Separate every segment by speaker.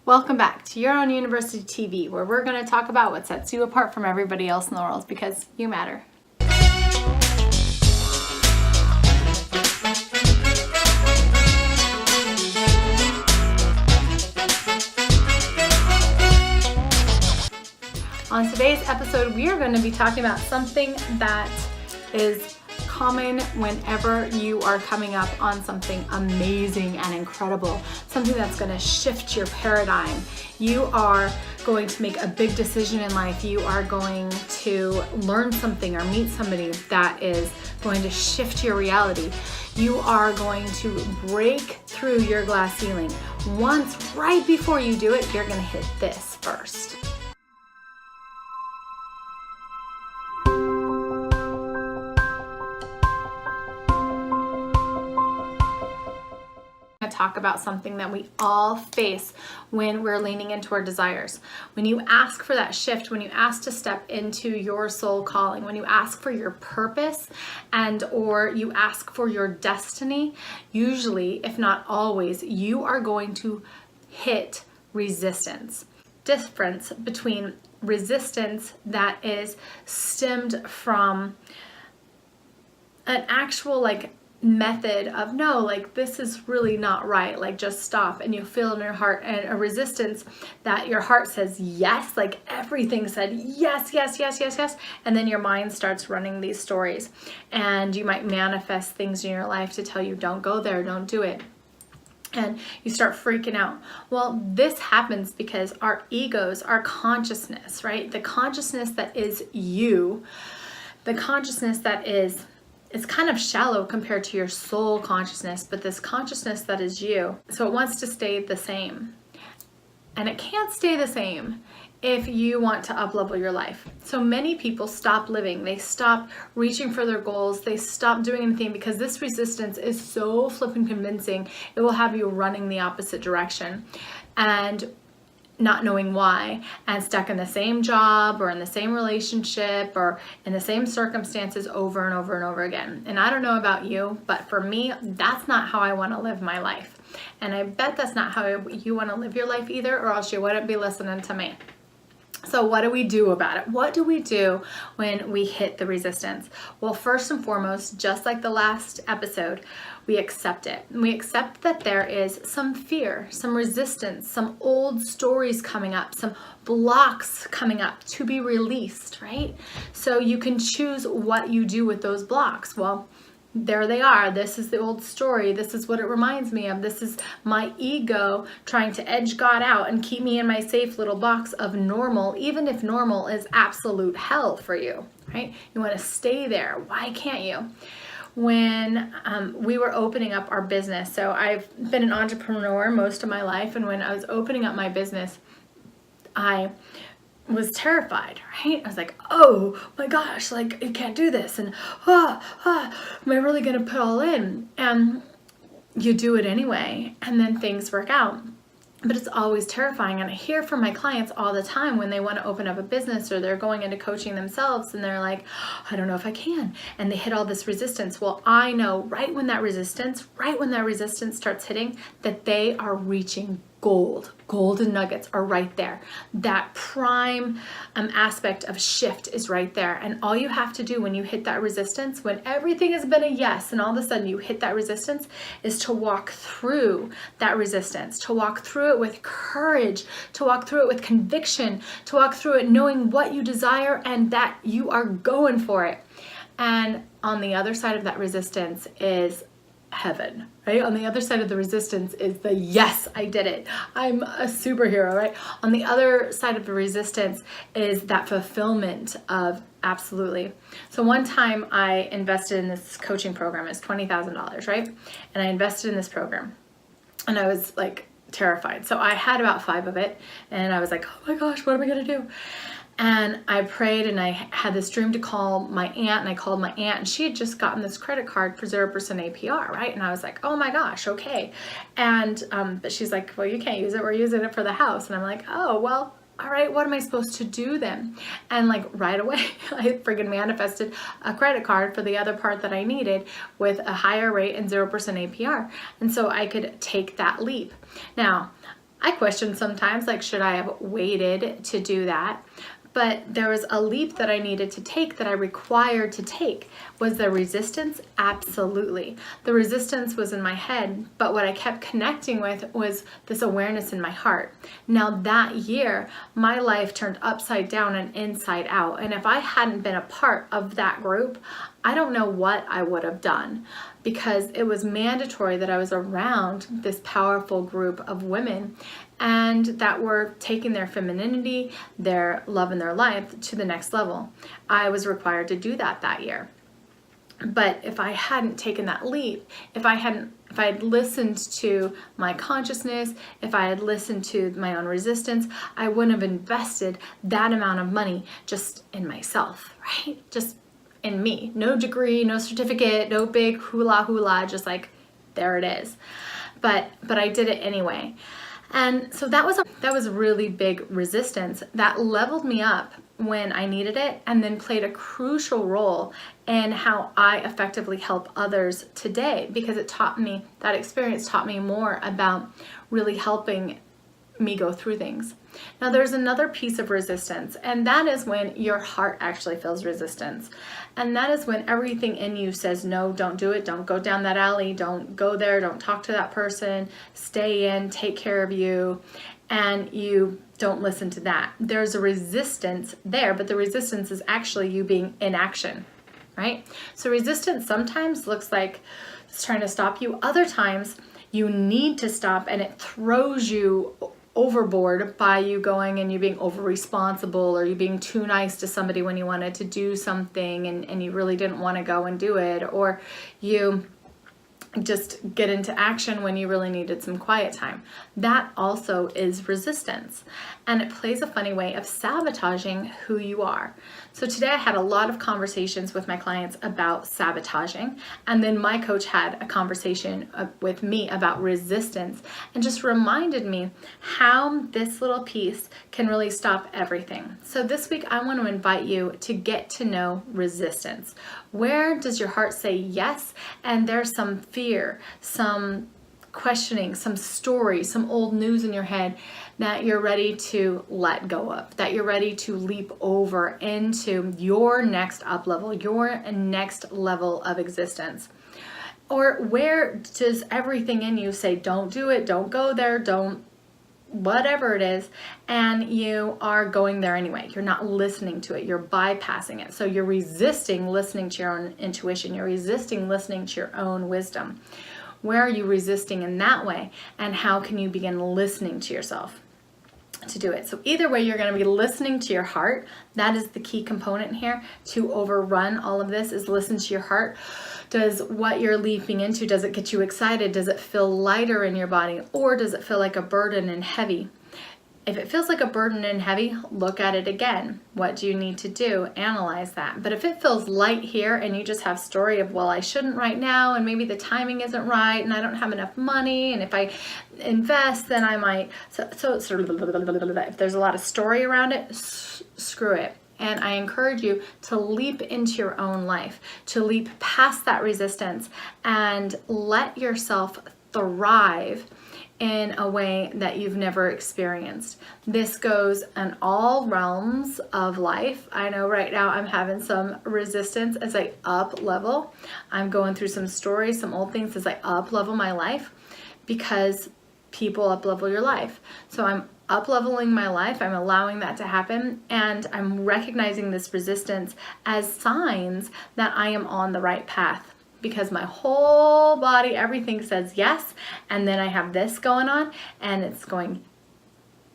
Speaker 1: Welcome back to Your Own University TV, where we're going to talk about what sets you apart from everybody else in the world, because you matter. On today's episode, we are going to be talking about something that is common whenever you are coming up on something amazing and incredible, something that's going to shift your paradigm. You are going to make a big decision in life. You are going to learn something or meet somebody that is going to shift your reality. You are going to break through your glass ceiling. Once, right before you do it, you're going to hit this first. Talk about something that we all face when we're leaning into our desires. When you ask for that shift, when you ask to step into your soul calling, when you ask for your purpose or you ask for your destiny, usually, if not always, you are going to hit resistance. Difference between resistance that is stemmed from an actual method of no, this is really not right, just stop, and you feel in your heart, and a resistance that your heart says yes, everything said yes, yes, yes, yes, yes, and then your mind starts running these stories, and you might manifest things in your life to tell you don't go there, don't do it, and you start freaking out. Well, this happens because our egos, our consciousness, right, the consciousness that is you, the consciousness that is, it's kind of shallow compared to your soul consciousness, but this consciousness that is you, so it wants to stay the same. And it can't stay the same if you want to up-level your life. So many people stop living, they stop reaching for their goals, they stop doing anything because this resistance is so flippin' convincing, it will have you running the opposite direction. And not knowing why, and stuck in the same job or in the same relationship or in the same circumstances over and over and over again. And I don't know about you, but for me, that's not how I want to live my life. And I bet that's not how you want to live your life either, or else you wouldn't be listening to me. So what do we do about it? What do we do when we hit the resistance? Well, first and foremost, just like the last episode, we accept it. We accept that there is some fear, some resistance, some old stories coming up, some blocks coming up to be released, right? So you can choose what you do with those blocks. Well, there they are. This is the old story. This is what it reminds me of. This is my ego trying to edge God out and keep me in my safe little box of normal, even if normal is absolute hell for you, right? You want to stay there. Why can't you? When we were opening up our business, so I've been an entrepreneur most of my life, and when I was opening up my business, I was terrified, right? I was like, oh my gosh, I can't do this, and am I really gonna put all in? And you do it anyway, and then things work out. But it's always terrifying, and I hear from my clients all the time when they want to open up a business or they're going into coaching themselves, and they're like, I don't know if I can, and they hit all this resistance. Well, I know right when that resistance starts hitting, that they are reaching gold. Golden nuggets are right there. That prime aspect of shift is right there. And all you have to do when you hit that resistance, when everything has been a yes, and all of a sudden you hit that resistance, is to walk through that resistance, to walk through it with courage, to walk through it with conviction, to walk through it knowing what you desire and that you are going for it. And on the other side of that resistance is heaven, right? On the other side of the resistance is the yes, I did it. I'm a superhero, right? On the other side of the resistance is that fulfillment of absolutely. So one time I invested in this coaching program. It's $20,000, right? And I invested in this program, and I was terrified. So I had about 5 of it, and I was like, oh my gosh, what am I gonna do? And I prayed, and I had this dream to call my aunt, and I called my aunt, and she had just gotten this credit card for 0% APR, right? And I was like, oh my gosh, okay. And, but she's like, well, you can't use it. We're using it for the house. And I'm like, oh, well, all right, what am I supposed to do then? And right away, I friggin' manifested a credit card for the other part that I needed with a higher rate and 0% APR. And so I could take that leap. Now, I questioned sometimes, like, should I have waited to do that? But there was a leap that I needed to take, that I required to take. Was there resistance? Absolutely. The resistance was in my head, but what I kept connecting with was this awareness in my heart. Now that year, my life turned upside down and inside out. And if I hadn't been a part of that group, I don't know what I would have done, because it was mandatory that I was around this powerful group of women and that were taking their femininity, their love in their life to the next level. I was required to do that year. But if I hadn't taken that leap, if I had listened to my consciousness, if I had listened to my own resistance, I wouldn't have invested that amount of money just in myself, right? Just in me. No degree, no certificate, no big hula, just like, there it is. But I did it anyway. And so that was really big resistance that leveled me up when I needed it, and then played a crucial role in how I effectively help others today, because that experience taught me more about really helping me go through things. Now there's another piece of resistance, and that is when your heart actually feels resistance. And that is when everything in you says, no, don't do it, don't go down that alley, don't go there, don't talk to that person, stay in, take care of you, and you don't listen to that. There's a resistance there, but the resistance is actually you being in action, right? So resistance sometimes looks like it's trying to stop you. Other times you need to stop, and it throws you overboard by you going and you being over responsible, or you being too nice to somebody when you wanted to do something and you really didn't want to go and do it, or you just get into action when you really needed some quiet time. That also is resistance, and it plays a funny way of sabotaging who you are. So today I had a lot of conversations with my clients about sabotaging, and then my coach had a conversation with me about resistance, and just reminded me how this little piece can really stop everything. So this week I want to invite you to get to know resistance. Where does your heart say yes, and there's some fear, some questioning, some story, some old news in your head that you're ready to let go of, that you're ready to leap over into your next up level, your next level of existence? Or where does everything in you say, don't do it, don't go there, don't, whatever it is, and you are going there anyway? You're not listening to it, you're bypassing it. So you're resisting listening to your own intuition, you're resisting listening to your own wisdom. Where are you resisting in that way, and how can you begin listening to yourself to do it? So either way, you're going to be listening to your heart. That is the key component here to overrun all of this, is listen to your heart. Does what you're leaping into, does it get you excited? Does it feel lighter in your body, or does it feel like a burden and heavy? If it feels like a burden and heavy, look at it again. What do you need to do? Analyze that. But if it feels light here and you just have story of, well, I shouldn't right now, and maybe the timing isn't right, and I don't have enough money, and if I invest, then I might, so if there's a lot of story around it, screw it. And I encourage you to leap into your own life, to leap past that resistance and let yourself thrive in a way that you've never experienced. This goes in all realms of life. I know right now I'm having some resistance as I up level. I'm going through some stories, some old things as I up level my life, because people up level your life. So I'm up leveling my life, I'm allowing that to happen, and I'm recognizing this resistance as signs that I am on the right path. Because my whole body, everything says yes, and then I have this going on, and it's going,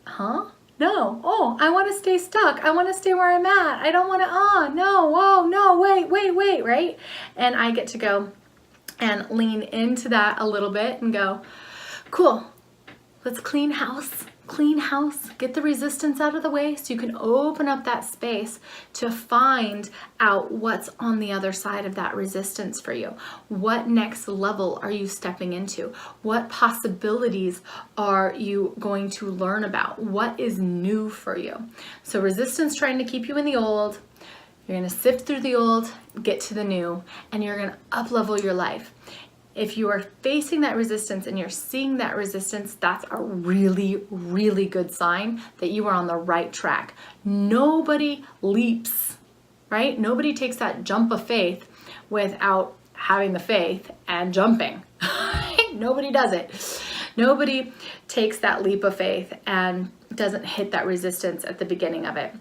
Speaker 1: huh? No, oh, I want to stay stuck. I want to stay where I'm at. I don't want to, no, whoa, no, wait, right? And I get to go and lean into that a little bit and go, cool, let's clean house, get the resistance out of the way so you can open up that space to find out what's on the other side of that resistance for you. What next level are you stepping into? What possibilities are you going to learn about? What is new for you? So resistance trying to keep you in the old. You're going to sift through the old, get to the new, and you're going to up level your life. If you are facing that resistance and you're seeing that resistance, that's a really, really good sign that you are on the right track. Nobody leaps, right? Nobody takes that jump of faith without having the faith and jumping. Nobody does it. Nobody takes that leap of faith and doesn't hit that resistance at the beginning of it.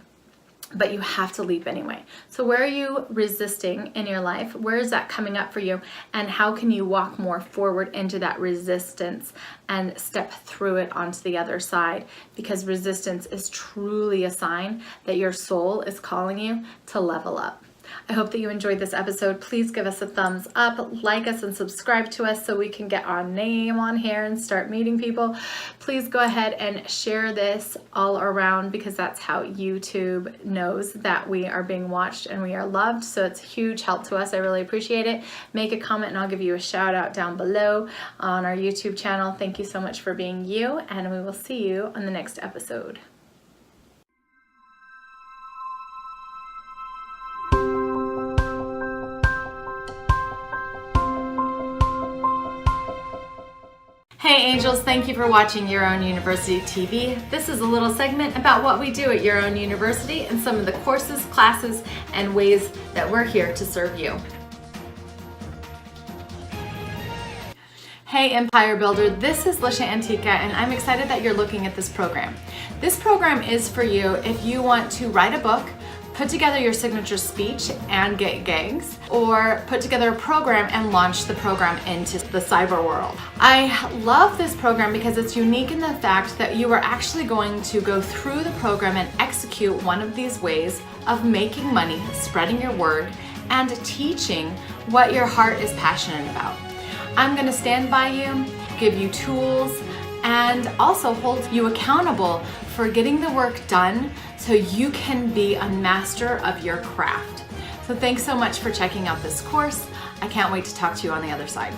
Speaker 1: But you have to leap anyway. So where are you resisting in your life? Where is that coming up for you? And how can you walk more forward into that resistance and step through it onto the other side? Because resistance is truly a sign that your soul is calling you to level up. I hope that you enjoyed this episode. Please give us a thumbs up, like us, and subscribe to us so we can get our name on here and start meeting people. Please go ahead and share this all around, because that's how YouTube knows that we are being watched and we are loved. So it's a huge help to us. I really appreciate it. Make a comment and I'll give you a shout out down below on our YouTube channel. Thank you so much for being you, and we will see you on the next episode. Hey angels, thank you for watching Your Own University TV. This is a little segment about what we do at Your Own University and some of the courses, classes, and ways that we're here to serve you. Hey Empire Builder, this is Lisha Antica, and I'm excited that you're looking at this program. This program is for you if you want to write a book, put together your signature speech and get gigs, or put together a program and launch the program into the cyber world. I love this program because it's unique in the fact that you are actually going to go through the program and execute one of these ways of making money, spreading your word, and teaching what your heart is passionate about. I'm going to stand by you, give you tools, and also hold you accountable for getting the work done so you can be a master of your craft. So thanks so much for checking out this course. I can't wait to talk to you on the other side.